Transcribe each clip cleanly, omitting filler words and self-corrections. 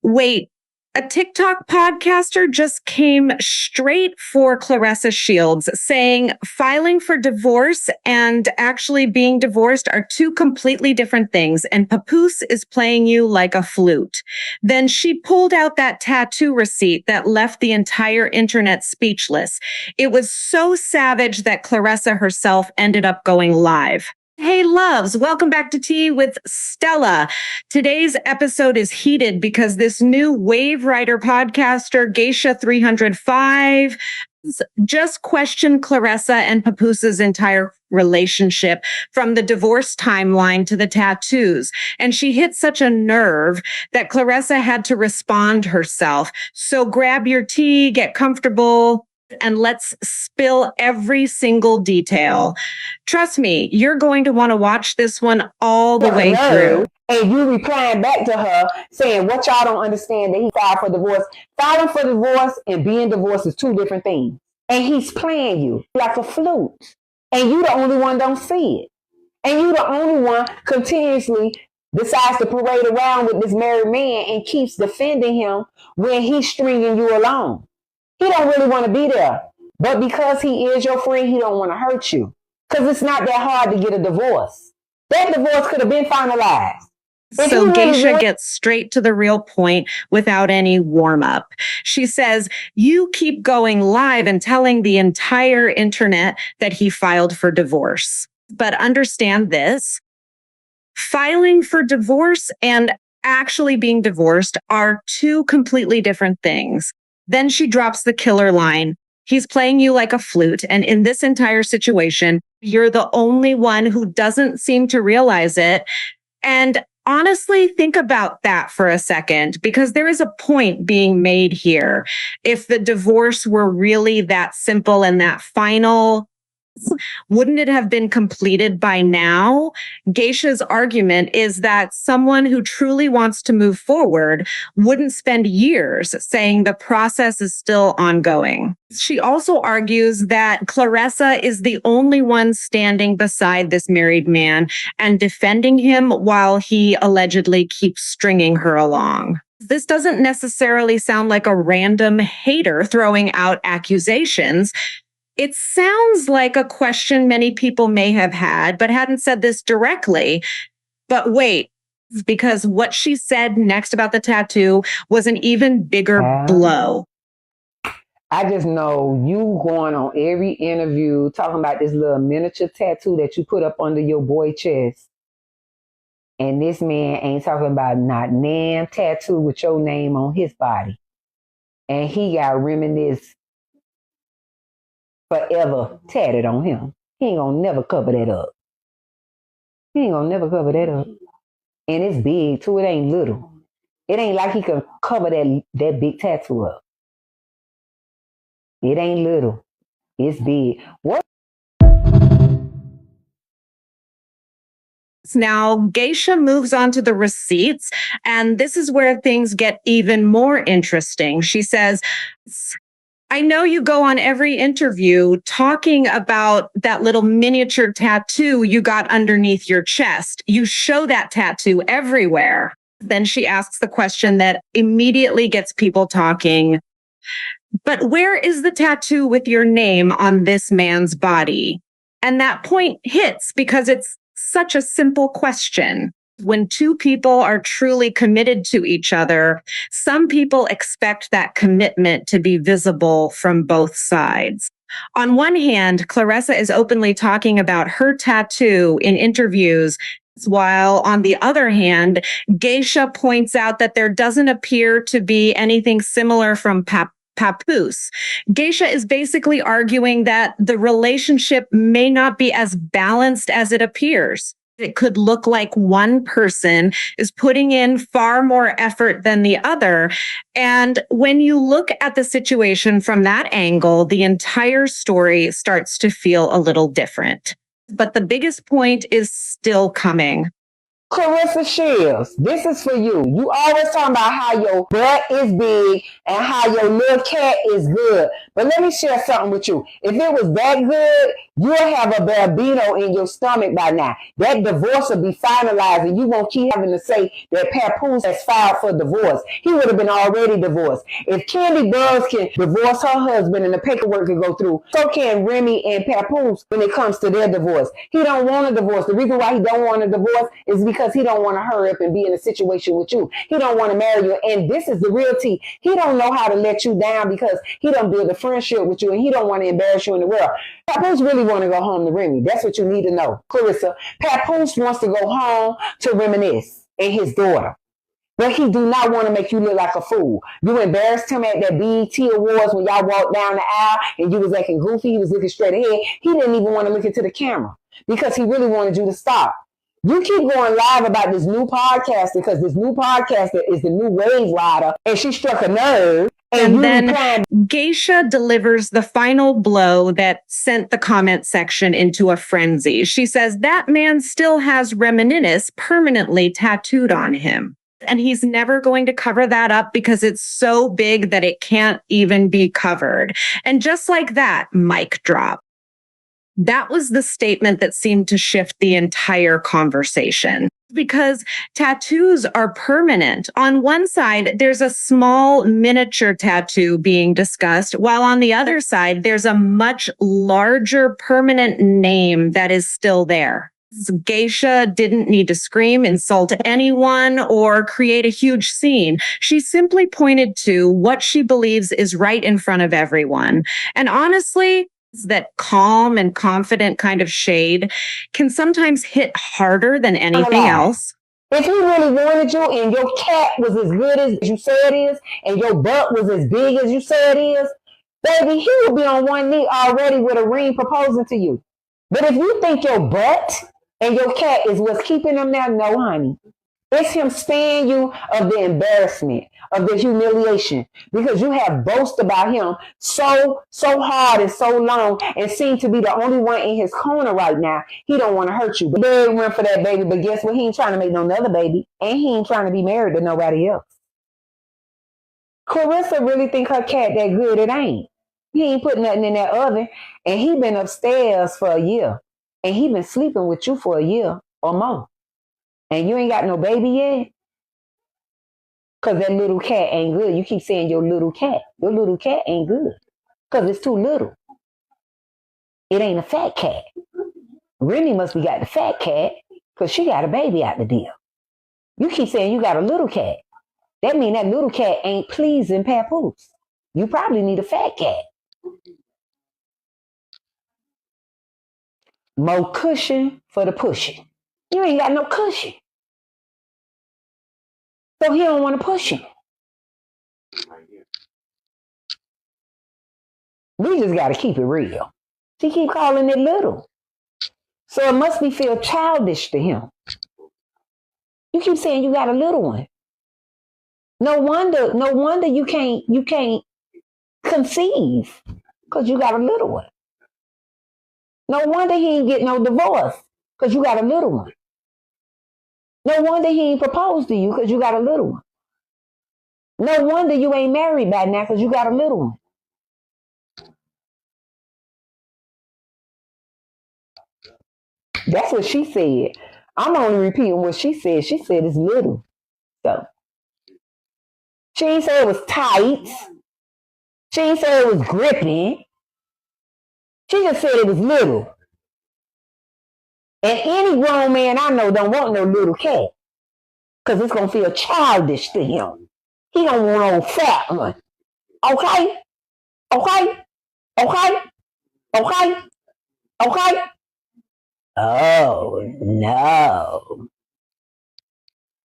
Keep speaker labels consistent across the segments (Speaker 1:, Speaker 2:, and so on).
Speaker 1: Wait, a TikTok podcaster just came straight for Claressa Shields, saying filing for divorce and actually being divorced are two completely different things, and Papoose is playing you like a flute. Then she pulled out that tattoo receipt that left the entire internet speechless. It was so savage that Claressa herself ended up going live. Hey, loves, welcome back to Tea with Stella. Today's episode is heated because this new Wave Rider podcaster, Geisha 305, just questioned Claressa and Papoose's entire relationship from the divorce timeline to the tattoos. And she hit such a nerve that Claressa had to respond herself. So grab your tea, get comfortable, and let's spill every single detail. Trust me, you're going to want to watch this one all the way through.
Speaker 2: And you replying back to her saying, what y'all don't understand, that he filed for divorce. Filing for divorce and being divorced is two different things. And he's playing you like a flute. And you the only one don't see it. And you the only one continuously decides to parade around with this married man and keeps defending him when he's stringing you along. He don't really want to be there. But because he is your friend, he don't want to hurt you. Because it's not that hard to get a divorce. That divorce could have been finalized.
Speaker 1: So Geisha gets straight to the real point without any warm-up. She says, you keep going live and telling the entire internet that he filed for divorce. But understand this, filing for divorce and actually being divorced are two completely different things. Then she drops the killer line. He's playing you like a flute. And in this entire situation, you're the only one who doesn't seem to realize it. And honestly, think about that for a second, because there is a point being made here. If the divorce were really that simple and that final, wouldn't it have been completed by now? Geisha's argument is that someone who truly wants to move forward wouldn't spend years saying the process is still ongoing. She also argues that Claressa is the only one standing beside this married man and defending him while he allegedly keeps stringing her along. This doesn't necessarily sound like a random hater throwing out accusations. It sounds like a question many people may have had, but hadn't said this directly. But wait, because what she said next about the tattoo was an even bigger blow.
Speaker 2: I just know you going on every interview talking about this little miniature tattoo that you put up under your boy chest. And this man ain't talking about not damn tattoo with your name on his body. And he got reminisce forever tatted on him. He ain't gonna never cover that up. He ain't gonna never cover that up. And it's big too, it ain't little. It ain't like he can cover that big tattoo up. It ain't little. It's big. What?
Speaker 1: Now, Geisha moves on to the receipts, and this is where things get even more interesting. She says, I know you go on every interview talking about that little miniature tattoo you got underneath your chest. You show that tattoo everywhere. Then she asks the question that immediately gets people talking. But where is the tattoo with your name on this man's body? And that point hits because it's such a simple question. When two people are truly committed to each other, some people expect that commitment to be visible from both sides. On one hand, Claressa is openly talking about her tattoo in interviews, while on the other hand, Geisha points out that there doesn't appear to be anything similar from Papoose. Geisha is basically arguing that the relationship may not be as balanced as it appears. It could look like one person is putting in far more effort than the other. And when you look at the situation from that angle, the entire story starts to feel a little different. But the biggest point is still coming.
Speaker 2: Clarissa Shields, this is for you. You always talking about how your butt is big and how your little cat is good. But let me share something with you. If it was that good, you'll have a bambino in your stomach by now. That divorce will be finalized and you won't keep having to say that Papoose has filed for divorce. He would have been already divorced. If Candy Buzz can divorce her husband and the paperwork can go through, so can Remy and Papoose when it comes to their divorce. He don't want a divorce. The reason why he don't want a divorce is because he don't want to hurry up and be in a situation with you. He don't want to marry you. And this is the real tea. He don't know how to let you down because he don't build a friendship with you and he don't want to embarrass you in the world. Papoose really want to go home to Remy. That's what you need to know, Clarissa. Papoose wants to go home to reminisce and his daughter. But he do not want to make you look like a fool. You embarrassed him at that BET Awards when y'all walked down the aisle and you was acting goofy. He was looking straight ahead. He didn't even want to look into the camera because he really wanted you to stop. You keep going live about this new podcaster because this new podcaster is the new wave rider and she struck a nerve.
Speaker 1: And then Geisha delivers the final blow that sent the comment section into a frenzy. She says, that man still has reminiscence permanently tattooed on him. And he's never going to cover that up because it's so big that it can't even be covered. And just like that, mic drop. That was the statement that seemed to shift the entire conversation because tattoos are permanent. On one side, there's a small miniature tattoo being discussed, while on the other side, there's a much larger permanent name that is still there. Geisha didn't need to scream, insult anyone, or create a huge scene. She simply pointed to what she believes is right in front of everyone. And honestly, that calm and confident kind of shade can sometimes hit harder than anything else.
Speaker 2: If he really wanted you and your cat was as good as you say it is, and your butt was as big as you say it is, baby, he would be on one knee already with a ring proposing to you. But if you think your butt and your cat is what's keeping him there, no, honey. It's him sparing you of the embarrassment, of the humiliation, because you have boasted about him so hard and so long and seem to be the only one in his corner right now. He don't want to hurt you. But they went for that baby, but guess what? He ain't trying to make no other baby, and he ain't trying to be married to nobody else. Clarissa really think her cat that good. It ain't. He ain't put nothing in that oven, and he been upstairs for a year, and he been sleeping with you for a year or more. And you ain't got no baby yet? Because that little cat ain't good. You keep saying your little cat. Your little cat ain't good. Because it's too little. It ain't a fat cat. Remy must be got the fat cat because she got a baby out the deal. You keep saying you got a little cat. That mean that little cat ain't pleasing Papoose. You probably need a fat cat. More cushion for the pushing. You ain't got no cushion. So he don't want to push him. We just got to keep it real. She keep calling it little. So it must be feel childish to him. You keep saying you got a little one. No wonder you can't conceive because you got a little one. No wonder he ain't get no divorce because you got a little one. No wonder he ain't proposed to you because you got a little one. No wonder you ain't married by now because you got a little one. That's what she said. I'm only repeating what she said. She said it's little. So she ain't say it was tight. She ain't say it was gripping. She just said it was little. And any grown man I know don't want no little cat. Because it's going to feel childish to him. He don't want no fat one. Okay? Okay? Okay? Okay? Okay? Oh, no.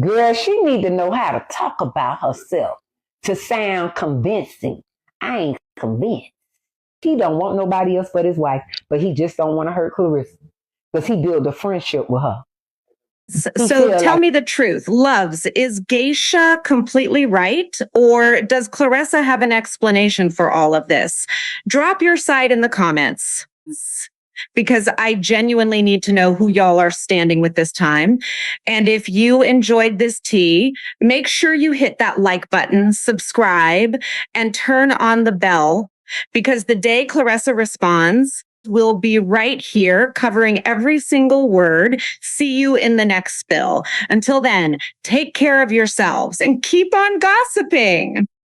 Speaker 2: Girl, she need to know how to talk about herself to sound convincing. I ain't convinced. He don't want nobody else but his wife, but he just don't want to hurt Clarissa because he built a friendship with her.
Speaker 1: So tell me the truth. Loves, is Geisha completely right? Or does Clarissa have an explanation for all of this? Drop your side in the comments. because I genuinely need to know who y'all are standing with this time. And if you enjoyed this tea, make sure you hit that like button, subscribe, and turn on the bell, because the day Clarissa responds, will be right here covering every single word. See you in the next spill. Until then, take care of yourselves and keep on gossiping.